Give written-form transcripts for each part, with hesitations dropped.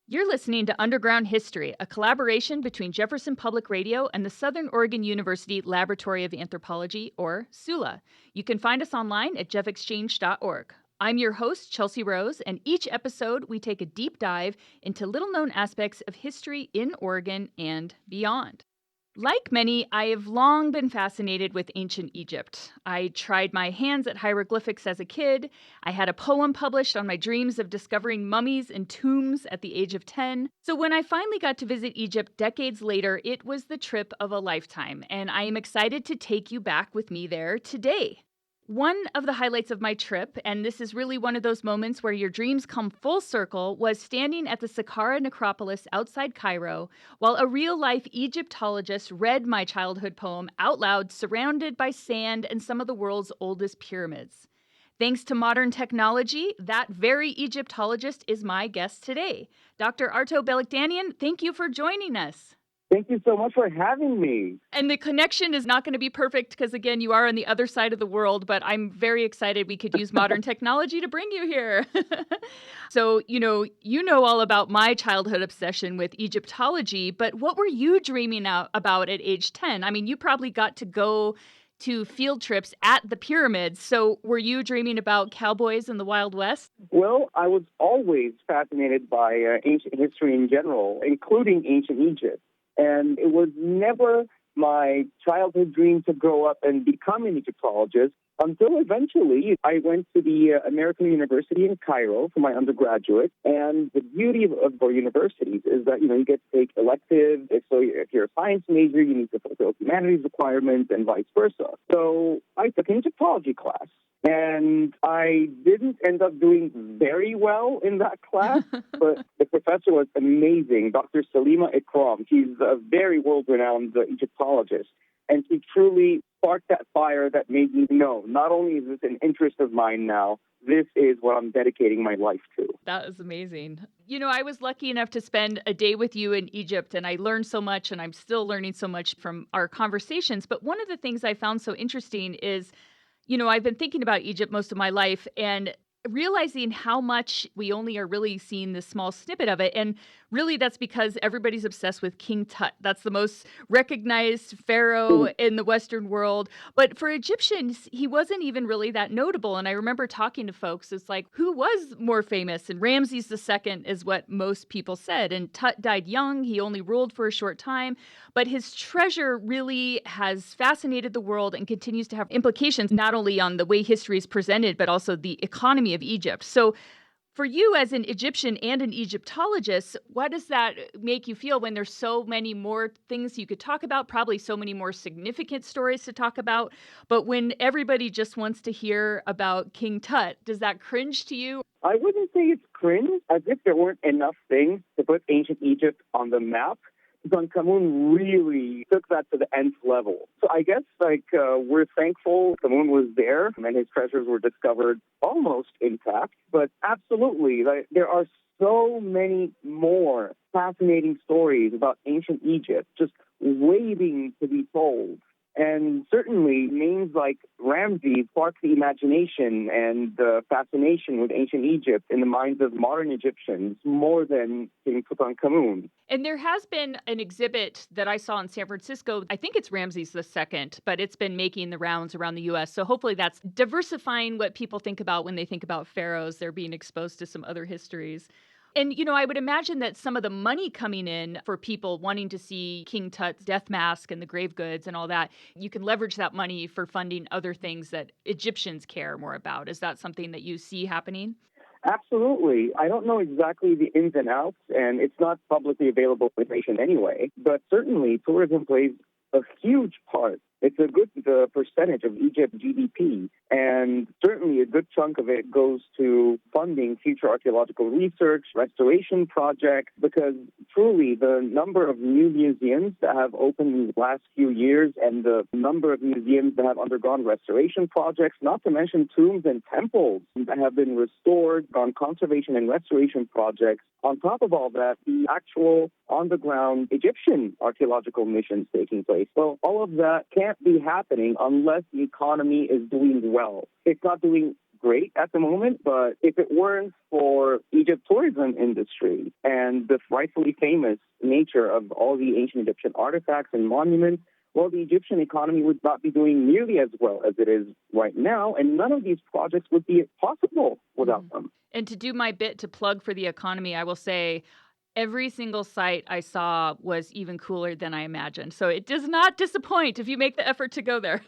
You're listening to Underground History, a collaboration between Jefferson Public Radio and the Southern Oregon University Laboratory of Anthropology, or SULA. You can find us online at jeffexchange.org. I'm your host, Chelsea Rose, and each episode we take a deep dive into little-known aspects of history in Oregon and beyond. Like many, I have long been fascinated with ancient Egypt. I tried my hands at hieroglyphics as a kid. I had a poem published on my dreams of discovering mummies and tombs at the age of 10. So when I finally got to visit Egypt decades later, it was the trip of a lifetime, and I am excited to take you back with me there today. One of the highlights of my trip, and this is really one of those moments where your dreams come full circle, was standing at the Saqqara necropolis outside Cairo while a real-life Egyptologist read my childhood poem out loud, surrounded by sand and some of the world's oldest pyramids. Thanks to modern technology, that very Egyptologist is my guest today. Dr. Arto Belikdanian, thank you for joining us. Thank you so much for having me. And the connection is not going to be perfect because, again, you are on the other side of the world, but I'm very excited we could use modern technology to bring you here. So, you know all about my childhood obsession with Egyptology, but what were you dreaming about at age 10? I mean, you probably got to go to field trips at the pyramids. So were you dreaming about cowboys in the Wild West? Well, I was always fascinated by ancient history in general, including ancient Egypt. And it was never my childhood dream to grow up and become an Egyptologist until eventually I went to the American University in Cairo for my undergraduate. And the beauty of our universities is that, you get to take electives. So if you're a science major, you need to fulfill humanities requirements and vice versa. So I took an Egyptology class. And I didn't end up doing very well in that class, but the professor was amazing, Dr. Salima Ikram. She's a very world-renowned Egyptologist, and she truly sparked that fire that made me know, not only is this an interest of mine now, this is what I'm dedicating my life to. That is amazing. I was lucky enough to spend a day with you in Egypt, and I learned so much, and I'm still learning so much from our conversations. But one of the things I found so interesting is I've been thinking about Egypt most of my life and realizing how much we only are really seeing this small snippet of it. And really, that's because everybody's obsessed with King Tut. That's the most recognized pharaoh in the Western world. But for Egyptians, he wasn't even really that notable. And I remember talking to folks, it's like, who was more famous? And Ramses II is what most people said. And Tut died young. He only ruled for a short time. But his treasure really has fascinated the world and continues to have implications not only on the way history is presented, but also the economy of Egypt. So for you as an Egyptian and an Egyptologist, what does that make you feel when there's so many more things you could talk about, probably so many more significant stories to talk about, but when everybody just wants to hear about King Tut, does that cringe to you? I wouldn't say it's cringe, as if there weren't enough things to put ancient Egypt on the map. Tutankhamun really took that to the nth level. So I guess we're thankful Tutankhamun was there and his treasures were discovered almost intact. But absolutely, there are so many more fascinating stories about ancient Egypt just waiting to be told. And certainly names like Ramses spark the imagination and the fascination with ancient Egypt in the minds of modern Egyptians more than King Tutankhamun. And there has been an exhibit that I saw in San Francisco. I think it's Ramses II, but it's been making the rounds around the U.S. So hopefully that's diversifying what people think about when they think about pharaohs. They're being exposed to some other histories. And, I would imagine that some of the money coming in for people wanting to see King Tut's death mask and the grave goods and all that, you can leverage that money for funding other things that Egyptians care more about. Is that something that you see happening? Absolutely. I don't know exactly the ins and outs, and it's not publicly available information anyway, but certainly tourism plays a huge part. It's a good percentage of Egypt's GDP, and certainly a good chunk of it goes to funding future archaeological research, restoration projects, because truly the number of new museums that have opened in the last few years and the number of museums that have undergone restoration projects, not to mention tombs and temples that have been restored on conservation and restoration projects. On top of all that, the actual on-the-ground Egyptian archaeological missions taking place. So all of that can't be happening unless the economy is doing well. It's not doing great at the moment, but if it weren't for Egypt's tourism industry and the rightfully famous nature of all the ancient Egyptian artifacts and monuments, well, the Egyptian economy would not be doing nearly as well as it is right now, and none of these projects would be possible without them. And to do my bit to plug for the economy, I will say every single site I saw was even cooler than I imagined. So it does not disappoint if you make the effort to go there.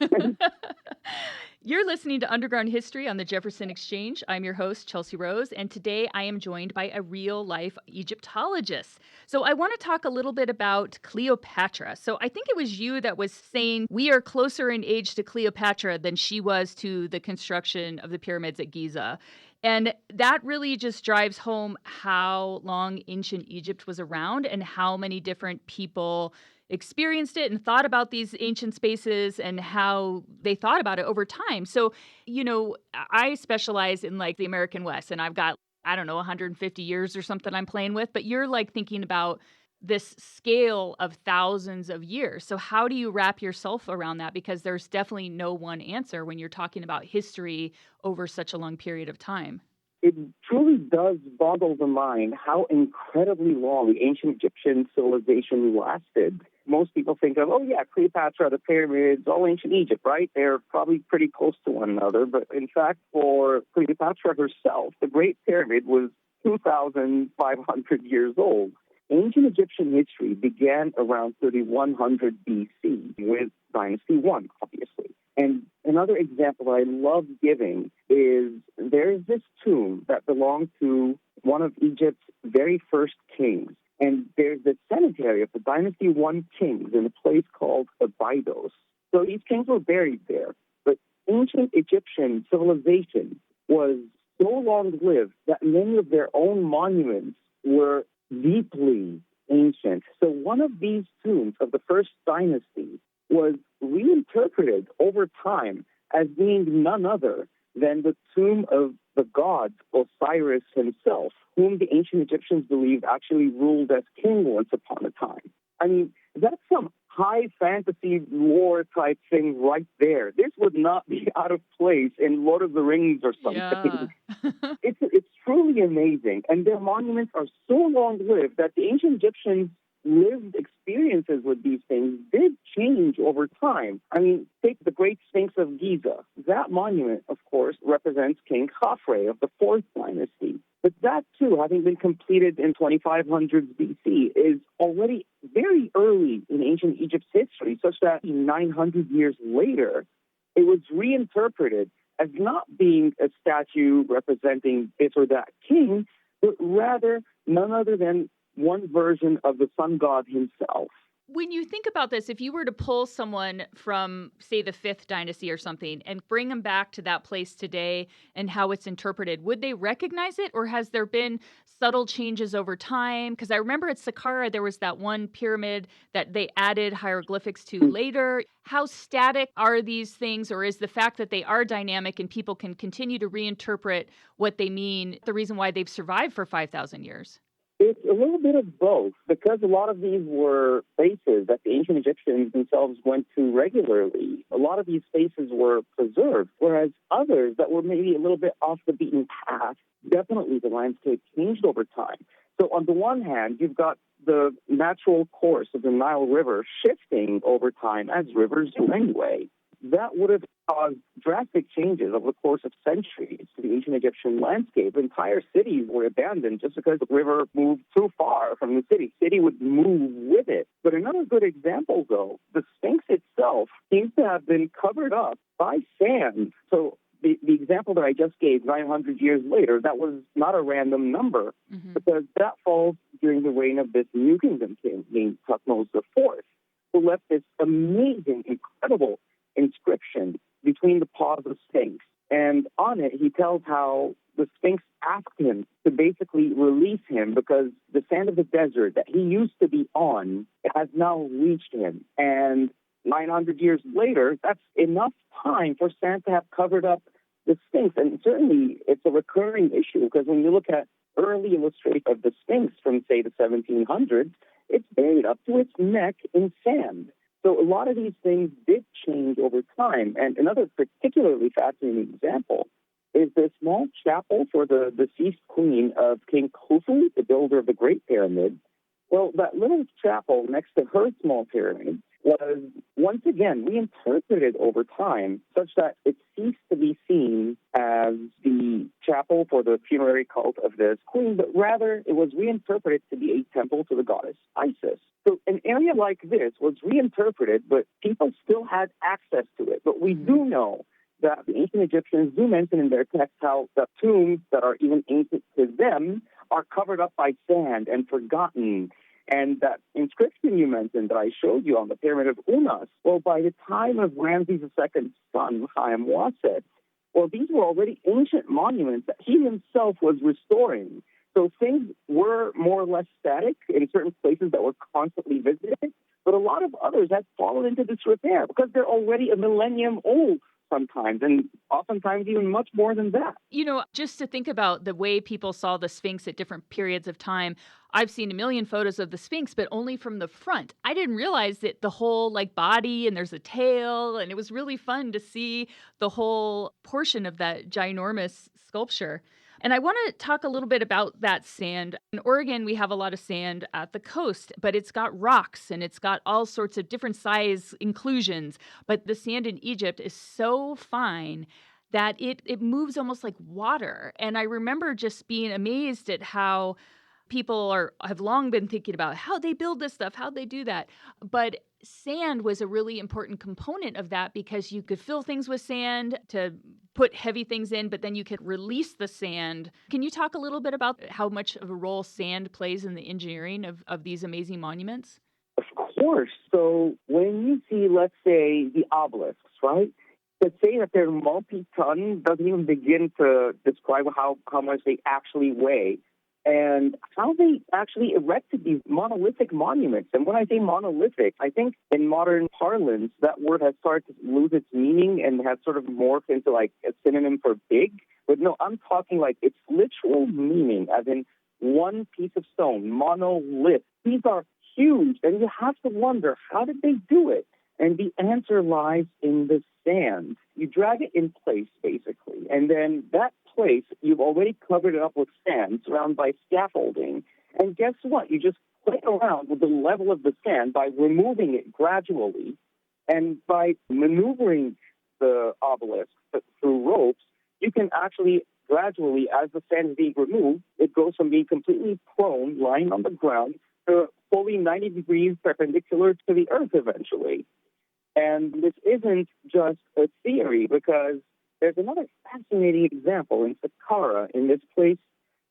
You're listening to Underground History on the Jefferson Exchange. I'm your host, Chelsea Rose, and today I am joined by a real-life Egyptologist. So I want to talk a little bit about Cleopatra. So I think it was you that was saying we are closer in age to Cleopatra than she was to the construction of the pyramids at Giza. And that really just drives home how long ancient Egypt was around and how many different people experienced it and thought about these ancient spaces and how they thought about it over time. So, I specialize in like the American West, and I've got, I don't know, 150 years or something I'm playing with, but you're like thinking about this scale of thousands of years. So how do you wrap yourself around that? Because there's definitely no one answer when you're talking about history over such a long period of time. It truly does boggle the mind how incredibly long the ancient Egyptian civilization lasted. Most people think of, oh yeah, Cleopatra, the pyramids, all ancient Egypt, right? They're probably pretty close to one another. But in fact, for Cleopatra herself, the Great Pyramid was 2,500 years old. Ancient Egyptian history began around 3100 BC with Dynasty 1, obviously. And another example I love giving is there's this tomb that belonged to one of Egypt's very first kings. And there's the cemetery of the Dynasty 1 kings in a place called Abydos. So these kings were buried there. But ancient Egyptian civilization was so long-lived that many of their own monuments were deeply ancient. So one of these tombs of the first dynasty was reinterpreted over time as being none other than the tomb of the god Osiris himself, whom the ancient Egyptians believed actually ruled as king once upon a time. I mean, that's some high fantasy lore type thing right there. This would not be out of place in Lord of the Rings or something. Yeah. It's truly amazing. And their monuments are so long-lived that the ancient Egyptians' lived experiences with these things did change over time. I mean, take the Great Sphinx of Giza. That monument, of course, represents King Khafre of the 4th dynasty. But that, too, having been completed in 2500s BC, is already very early in ancient Egypt's history, such that 900 years later, it was reinterpreted as not being a statue representing this or that king, but rather none other than one version of the sun god himself. When you think about this, if you were to pull someone from, say, the 5th dynasty or something and bring them back to that place today and how it's interpreted, would they recognize it, or has there been subtle changes over time? Because I remember at Saqqara, there was that one pyramid that they added hieroglyphics to later. How static are these things, or is the fact that they are dynamic and people can continue to reinterpret what they mean the reason why they've survived for 5,000 years? It's a little bit of both, because a lot of these were spaces that the ancient Egyptians themselves went to regularly. A lot of these spaces were preserved, whereas others that were maybe a little bit off the beaten path, definitely the landscape changed over time. So on the one hand, you've got the natural course of the Nile River shifting over time, as rivers do anyway. That would have caused drastic changes over the course of centuries to the ancient Egyptian landscape. Entire cities were abandoned just because the river moved too far from the city. City would move with it. But another good example, though, the Sphinx itself seems to have been covered up by sand. So the example that I just gave, 900 years later, that was not a random number, because that falls during the reign of this new kingdom king named Thutmose IV, who left this amazing, incredible inscription between the paws of Sphinx. And on it, he tells how the Sphinx asked him to basically release him because the sand of the desert that he used to be on has now reached him. And 900 years later, that's enough time for sand to have covered up the Sphinx. And certainly it's a recurring issue, because when you look at early illustrations of the Sphinx from, say, the 1700s, it's buried up to its neck in sand. So a lot of these things did change over time. And another particularly fascinating example is the small chapel for the deceased queen of King Khufu, the builder of the Great Pyramid. Well, that little chapel next to her small pyramid was once again reinterpreted over time such that it ceased to be seen as the chapel for the funerary cult of this queen, but rather it was reinterpreted to be a temple to the goddess Isis. So an area like this was reinterpreted, but people still had access to it. But we do know that the ancient Egyptians do mention in their text how the tombs that are even ancient to them are covered up by sand and forgotten. And that inscription you mentioned that I showed you on the Pyramid of Unas, well, by the time of Ramses II's son, Haile Selassie, well, these were already ancient monuments that he himself was restoring. So things were more or less static in certain places that were constantly visited, but a lot of others had fallen into disrepair because they're already a millennium old sometimes, and oftentimes even much more than that. You know, just to think about the way people saw the Sphinx at different periods of time, I've seen a million photos of the Sphinx, but only from the front. I didn't realize that the whole body and there's a tail, and it was really fun to see the whole portion of that ginormous sculpture. And I want to talk a little bit about that sand. In Oregon, we have a lot of sand at the coast, but it's got rocks and it's got all sorts of different size inclusions. But the sand in Egypt is so fine that it moves almost like water. And I remember just being amazed at how people have long been thinking about how they build this stuff, how they do that. But sand was a really important component of that because you could fill things with sand to put heavy things in, but then you could release the sand. Can you talk a little bit about how much of a role sand plays in the engineering of these amazing monuments? Of course. So when you see, let's say, the obelisks, right? To say that they're multi-ton doesn't even begin to describe how much they actually weigh and how they actually erected these monolithic monuments. And when I say monolithic, I think in modern parlance, that word has started to lose its meaning and has sort of morphed into a synonym for big. But no, I'm talking its literal meaning, as in one piece of stone, monolith. These are huge, and you have to wonder, how did they do it? And the answer lies in the sand. You drag it in place, basically, and then that place, you've already covered it up with sand, surrounded by scaffolding. And guess what? You just play around with the level of the sand by removing it gradually, and by maneuvering the obelisk through ropes, you can actually gradually, as the sand is being removed, it goes from being completely prone, lying on the ground, to fully 90 degrees perpendicular to the earth eventually. And this isn't just a theory, because there's another fascinating example in Saqqara, in this place.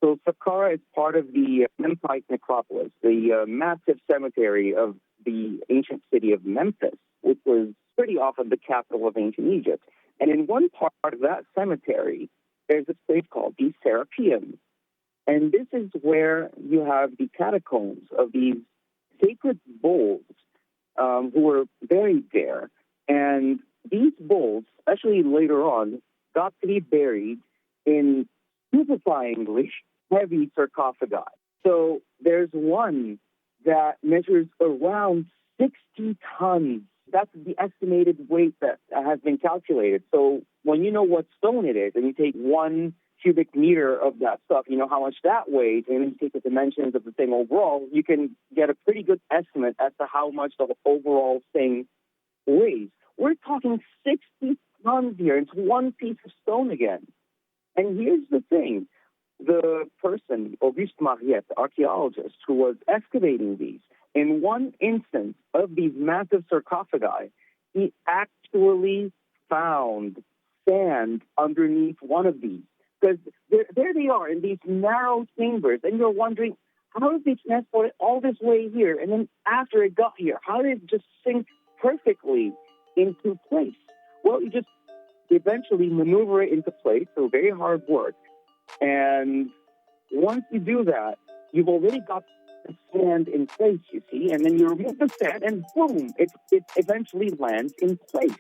So Saqqara is part of the Memphite necropolis, the massive cemetery of the ancient city of Memphis, which was pretty often the capital of ancient Egypt. And in one part of that cemetery, there's this place called the Serapeum. And this is where you have the catacombs of these sacred bulls who were buried there. And these bulls, especially later on, got to be buried in stupefyingly heavy sarcophagi. So there's one that measures around 60 tons. That's the estimated weight that has been calculated. So when you know what stone it is, and you take 1 cubic meter of that stuff, you know how much that weighs, and then you take the dimensions of the thing overall, you can get a pretty good estimate as to how much the overall thing weighs. We're talking 60 tons here. It's one piece of stone again. And here's the thing. The person, Auguste Mariette, the archaeologist who was excavating these, in one instance of these massive sarcophagi, he actually found sand underneath one of these. Because there they are in these narrow chambers, and you're wondering, how did they transport it all this way here? And then after it got here, how did it just sink perfectly into place? Well, you just eventually maneuver it into place, so very hard work. And once you do that, you've already got the sand in place, you see, and then you remove the sand, and boom, it eventually lands in place.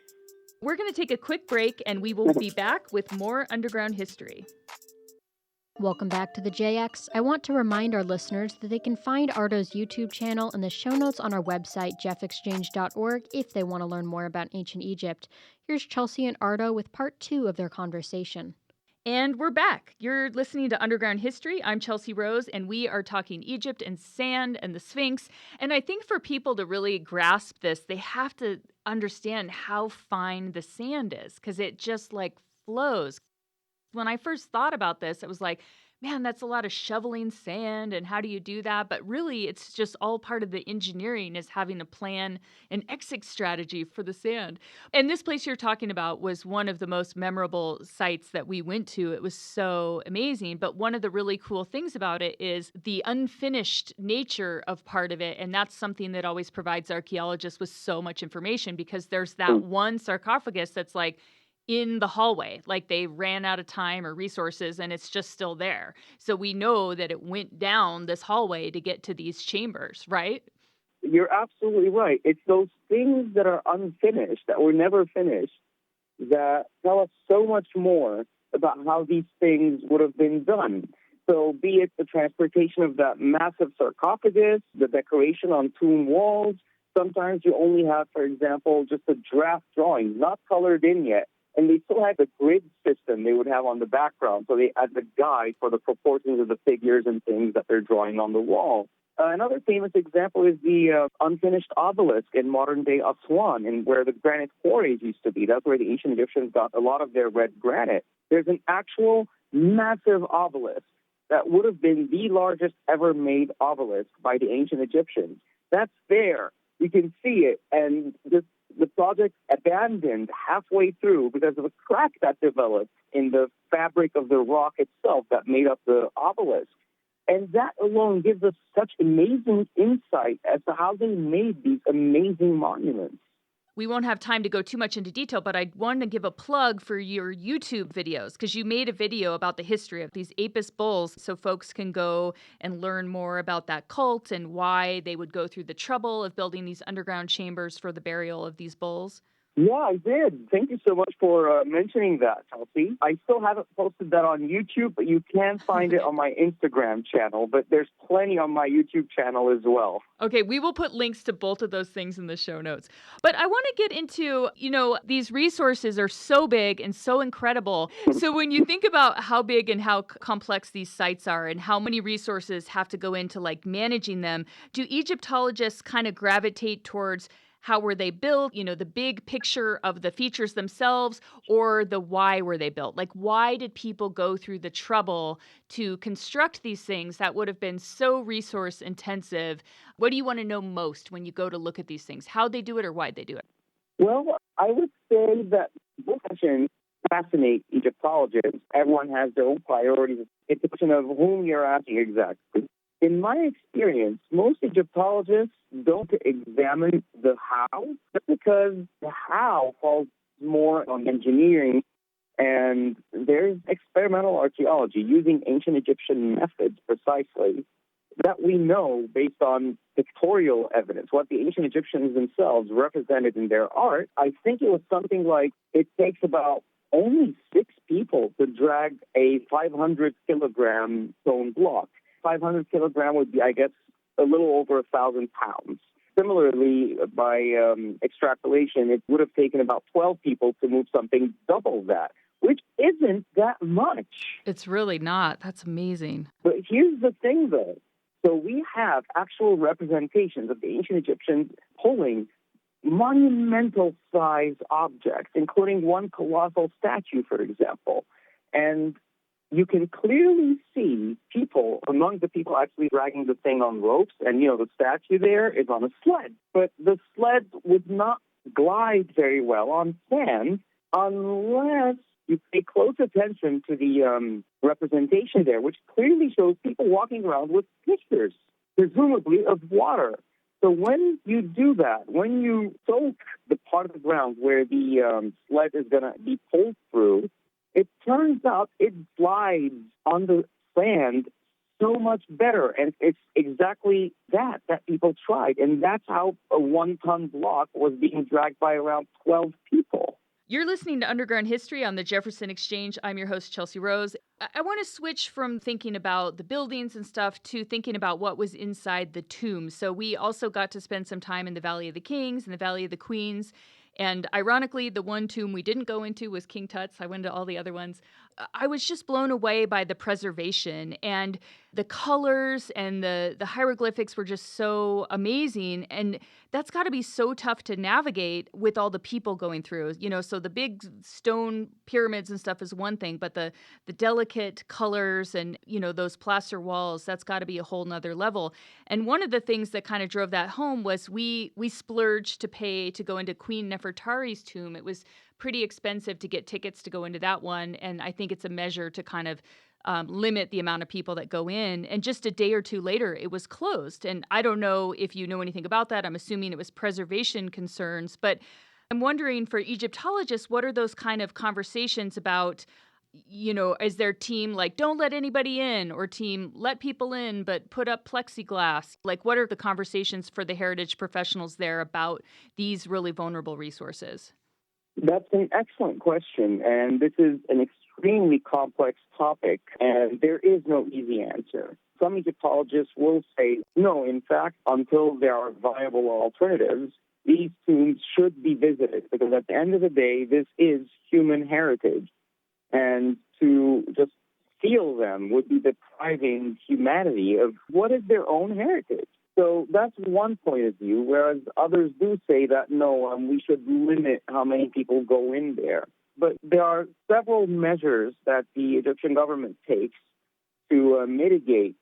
We're going to take a quick break, and we will be back with more underground history. Welcome back to the JX. I want to remind our listeners that they can find Ardo's YouTube channel in the show notes on our website, jeffexchange.org, if they want to learn more about ancient Egypt. Here's Chelsea and Ardo with part 2 of their conversation. And we're back. You're listening to Underground History. I'm Chelsea Rose, and we are talking Egypt and sand and the Sphinx. And I think for people to really grasp this, they have to understand how fine the sand is because it just like flows. When I first thought about this, it was like, man, that's a lot of shoveling sand. And how do you do that? But really, it's just all part of the engineering is having a plan and exit strategy for the sand. And this place you're talking about was one of the most memorable sites that we went to. It was so amazing. But one of the really cool things about it is the unfinished nature of part of it. And that's something that always provides archaeologists with so much information because there's that one sarcophagus that's like, in the hallway, like they ran out of time or resources and it's just still there. So we know that it went down this hallway to get to these chambers, right? You're absolutely right. It's those things that are unfinished, that were never finished, that tell us so much more about how these things would have been done. So be it the transportation of that massive sarcophagus, the decoration on tomb walls, sometimes you only have, for example, just a draft drawing, not colored in yet. And they still had the grid system they would have on the background. So they had the guide for the proportions of the figures and things that they're drawing on the wall. Another famous example is the unfinished obelisk in modern-day Aswan, and where the granite quarries used to be. That's where the ancient Egyptians got a lot of their red granite. There's an actual massive obelisk that would have been the largest ever made obelisk by the ancient Egyptians. That's there. You can see it, and the project abandoned halfway through because of a crack that developed in the fabric of the rock itself that made up the obelisk. And that alone gives us such amazing insight as to how they made these amazing monuments. We won't have time to go too much into detail, but I want to give a plug for your YouTube videos because you made a video about the history of these Apis bulls so folks can go and learn more about that cult and why they would go through the trouble of building these underground chambers for the burial of these bulls. Yeah, I did. Thank you so much for mentioning that, Chelsea. I still haven't posted that on YouTube, but you can find it on my Instagram channel. But there's plenty on my YouTube channel as well. Okay, we will put links to both of those things in the show notes. But I want to get into, these resources are so big and so incredible. So when you think about how big and how complex these sites are and how many resources have to go into like managing them, do Egyptologists kind of gravitate towards how were they built, the big picture of the features themselves, or the why were they built? Like, why did people go through the trouble to construct these things that would have been so resource intensive? What do you want to know most when you go to look at these things? How they do it or why they do it? Well, I would say that both questions fascinate Egyptologists. Everyone has their own priorities. It's a question of whom you're asking exactly. In my experience, most Egyptologists don't examine the how, just because the how falls more on engineering, and there's experimental archaeology using ancient Egyptian methods precisely that we know based on pictorial evidence, what the ancient Egyptians themselves represented in their art. I think it was something like it takes about only 6 people to drag a 500-kilogram stone block. 500 kilogram would be, I guess, a little over 1,000 pounds. Similarly, by extrapolation, it would have taken about 12 people to move something double that, which isn't that much. It's really not. That's amazing. But here's the thing, though. So we have actual representations of the ancient Egyptians pulling monumental-sized objects, including one colossal statue, for example. And you can clearly see people, among the people actually dragging the thing on ropes, and, the statue there is on a sled. But the sled would not glide very well on sand unless you pay close attention to the representation there, which clearly shows people walking around with pitchers, presumably of water. So when you do that, when you soak the part of the ground where the sled is going to be pulled through, it turns out it glides on the sand so much better. And it's exactly that people tried. And that's how a 1-ton block was being dragged by around 12 people. You're listening to Underground History on the Jefferson Exchange. I'm your host, Chelsea Rose. I want to switch from thinking about the buildings and stuff to thinking about what was inside the tombs. So we also got to spend some time in the Valley of the Kings and the Valley of the Queens. And ironically, the one tomb we didn't go into was King Tut's. I went to all the other ones. I was just blown away by the preservation and the colors, and the hieroglyphics were just so amazing. And that's got to be so tough to navigate with all the people going through. So the big stone pyramids and stuff is one thing, but the delicate colors and those plaster walls, that's got to be a whole nother level. And one of the things that kind of drove that home was we splurged to pay to go into Queen Nefertari's tomb. It was pretty expensive to get tickets to go into that one, and I think it's a measure to kind of limit the amount of people that go in. And just a day or two later, it was closed. And I don't know if you know anything about that. I'm assuming it was preservation concerns, but I'm wondering for Egyptologists, what are those kind of conversations about? Is their team like, don't let anybody in, or team, let people in, but put up plexiglass? Like, what are the conversations for the heritage professionals there about these really vulnerable resources? That's an excellent question, and this is an extremely complex topic, and there is no easy answer. Some Egyptologists will say, no, in fact, until there are viable alternatives, these tombs should be visited, because at the end of the day, this is human heritage, and to just steal them would be depriving humanity of what is their own heritage. So that's one point of view, whereas others do say that, no, we should limit how many people go in there. But there are several measures that the Egyptian government takes to mitigate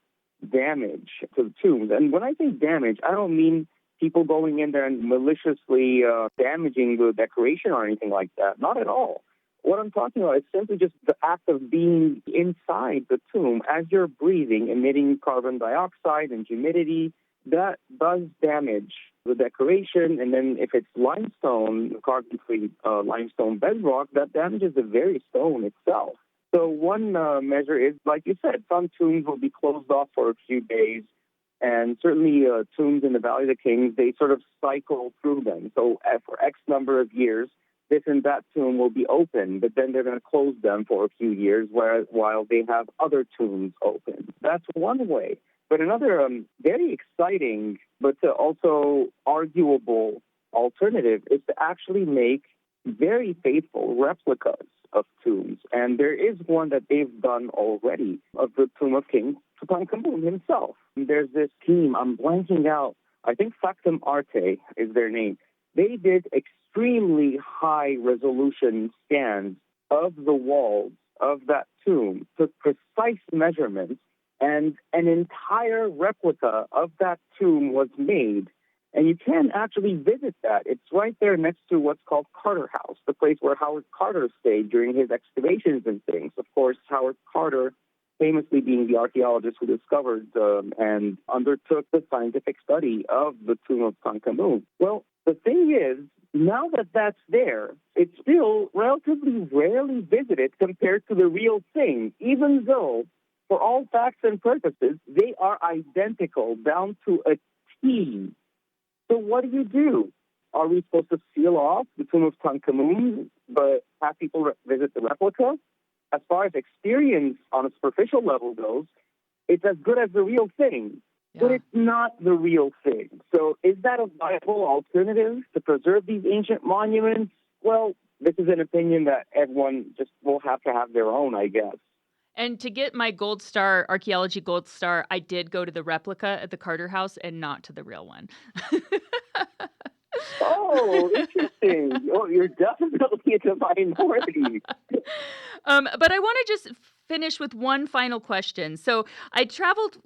damage to the tombs. And when I say damage, I don't mean people going in there and maliciously damaging the decoration or anything like that. Not at all. What I'm talking about is simply just the act of being inside the tomb as you're breathing, emitting carbon dioxide and humidity. That does damage the decoration, and then if it's limestone, carbon-free limestone bedrock, that damages the very stone itself. So one measure is, like you said, some tombs will be closed off for a few days, and certainly tombs in the Valley of the Kings, they sort of cycle through them. So for X number of years, this and that tomb will be open, but then they're going to close them for a few years while they have other tombs open. That's one way. But another very exciting but also arguable alternative is to actually make very faithful replicas of tombs. And there is one that they've done already of the tomb of King Tutankhamun himself. There's this team, I'm blanking out, I think Factum Arte is their name. They did extremely high resolution scans of the walls of that tomb, took precise measurements, and an entire replica of that tomb was made. And you can actually visit that. It's right there next to what's called Carter House, the place where Howard Carter stayed during his excavations and things. Of course, Howard Carter famously being the archaeologist who discovered and undertook the scientific study of the tomb of Tutankhamun. Well, the thing is, now that that's there, it's still relatively rarely visited compared to the real thing, even though, for all facts and purposes, they are identical down to a T. So what do? Are we supposed to seal off the tomb of Tutankhamun but have people visit the replica? As far as experience on a superficial level goes, it's as good as the real thing. Yeah. But it's not the real thing. So is that a viable alternative to preserve these ancient monuments? Well, this is an opinion that everyone just will have to have their own, I guess. And to get my gold star, archaeology gold star, I did go to the replica at the Carter House and not to the real one. Oh, interesting. Oh, you're definitely in the minority. But I want to just finish with one final question. So I traveled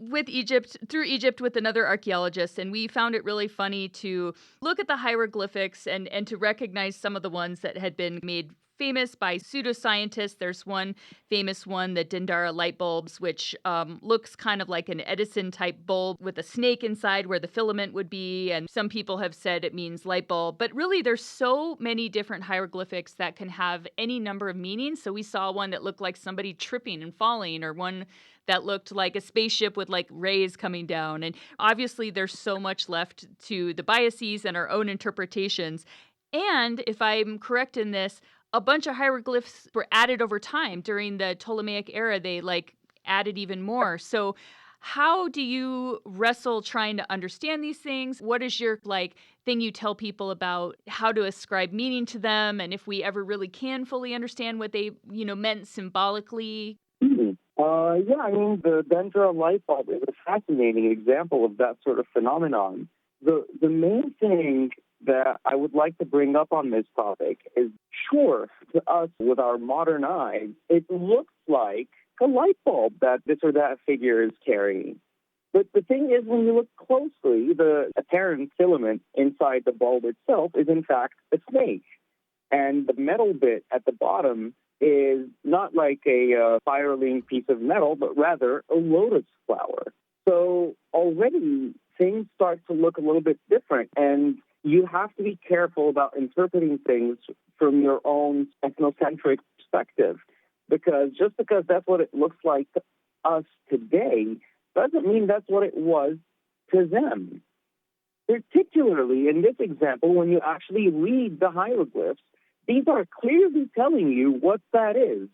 through Egypt with another archaeologist, and we found it really funny to look at the hieroglyphics and to recognize some of the ones that had been made famous by pseudoscientists. There's one famous one, the Dendara light bulbs, which looks kind of like an Edison-type bulb with a snake inside where the filament would be. And some people have said it means light bulb. But really, there's so many different hieroglyphics that can have any number of meanings. So we saw one that looked like somebody tripping and falling, or one that looked like a spaceship with like rays coming down. And obviously, there's so much left to the biases and our own interpretations. And if I'm correct in this, a bunch of hieroglyphs were added over time during the Ptolemaic era. They added even more. So How do you wrestle trying to understand these things? What is your thing you tell people about how to ascribe meaning to them, and if we ever really can fully understand what they, meant symbolically? Yeah, I mean, the Dendra light bulb is a fascinating example of that sort of phenomenon. The main thing that I would like to bring up on this topic is, sure, to us with our modern eyes, it looks like a light bulb that this or that figure is carrying. But the thing is, when you look closely, the apparent filament inside the bulb itself is in fact a snake. And the metal bit at the bottom is not like a spiraling piece of metal, but rather a lotus flower. So already things start to look a little bit different, and you have to be careful about interpreting things from your own ethnocentric perspective, because just because that's what it looks like to us today doesn't mean that's what it was to them. Particularly in this example, when you actually read the hieroglyphs, these are clearly telling you what that is,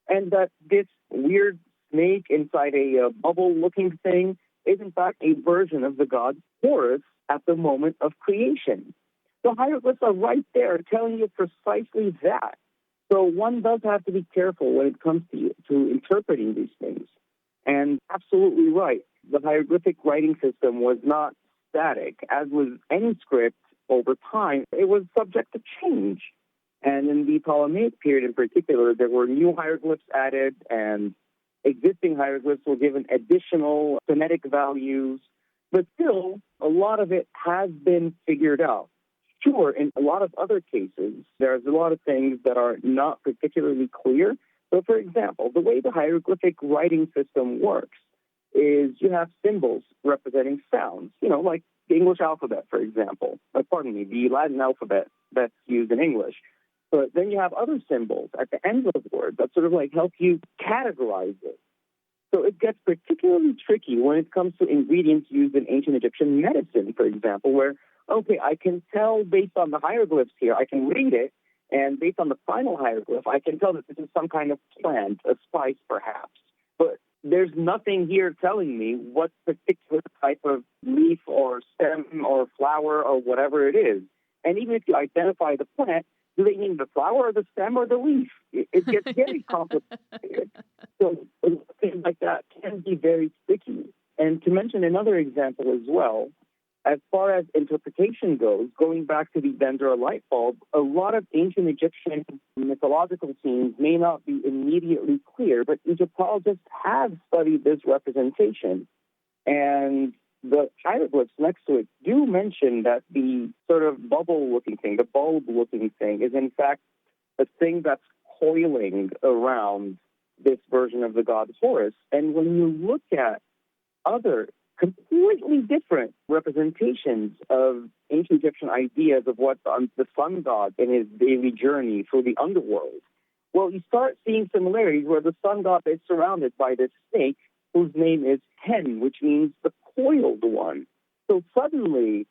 and that this weird snake inside a bubble-looking thing is in fact a version of the god Horus at the moment of creation. The hieroglyphs are right there telling you precisely that. So one does have to be careful when it comes to interpreting these things. And absolutely right, the hieroglyphic writing system was not static. As with any script over time, it was subject to change. And in the Ptolemaic period in particular, there were new hieroglyphs added, and existing hieroglyphs were given additional phonetic values. But still, a lot of it has been figured out. Sure, in a lot of other cases, there's a lot of things that are not particularly clear. So, for example, the way the hieroglyphic writing system works is you have symbols representing sounds, like the English alphabet, for example. The Latin alphabet that's used in English. But then you have other symbols at the end of the word that sort of help you categorize it. So it gets particularly tricky when it comes to ingredients used in ancient Egyptian medicine, for example, where, okay, I can tell based on the hieroglyphs here, I can read it, and based on the final hieroglyph, I can tell that this is some kind of plant, a spice perhaps. But there's nothing here telling me what particular type of leaf or stem or flower or whatever it is. And even if you identify the plant, do they mean the flower or the stem or the leaf? It gets very complicated. So things like that can be very sticky. And to mention another example as well, as far as interpretation goes, going back to the Dendra light bulb, a lot of ancient Egyptian mythological scenes may not be immediately clear, but Egyptologists have studied this representation. And the hieroglyphs next to it do mention that the sort of bubble-looking thing, the bulb-looking thing, is in fact a thing that's coiling around this version of the god Horus. And when you look at other completely different representations of ancient Egyptian ideas of what the sun god in his daily journey through the underworld, well, you start seeing similarities where the sun god is surrounded by this snake whose name is Hen, which means the coiled one. So suddenly,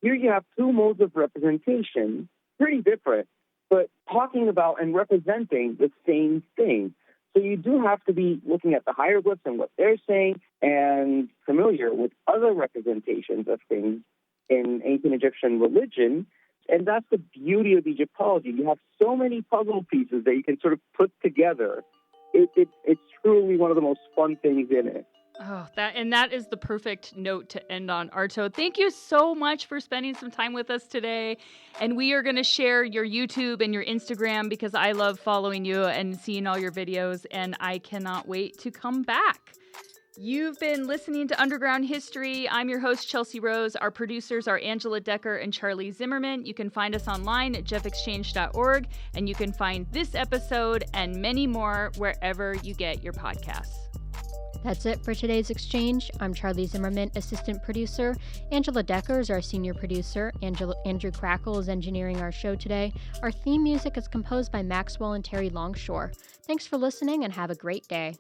here you have two modes of representation, pretty different, but talking about and representing the same thing. So you do have to be looking at the hieroglyphs and what they're saying and familiar with other representations of things in ancient Egyptian religion. And that's the beauty of Egyptology. You have so many puzzle pieces that you can sort of put together. It's truly one of the most fun things in it. Oh, that is the perfect note to end on, Arto. Thank you so much for spending some time with us today. And we are going to share your YouTube and your Instagram because I love following you and seeing all your videos, and I cannot wait to come back. You've been listening to Underground History. I'm your host, Chelsea Rose. Our producers are Angela Decker and Charlie Zimmerman. You can find us online at jeffexchange.org, and you can find this episode and many more wherever you get your podcasts. That's it for today's exchange. I'm Charlie Zimmerman, assistant producer. Angela Decker is our senior producer. Andrew Crackle is engineering our show today. Our theme music is composed by Maxwell and Terry Longshore. Thanks for listening and have a great day.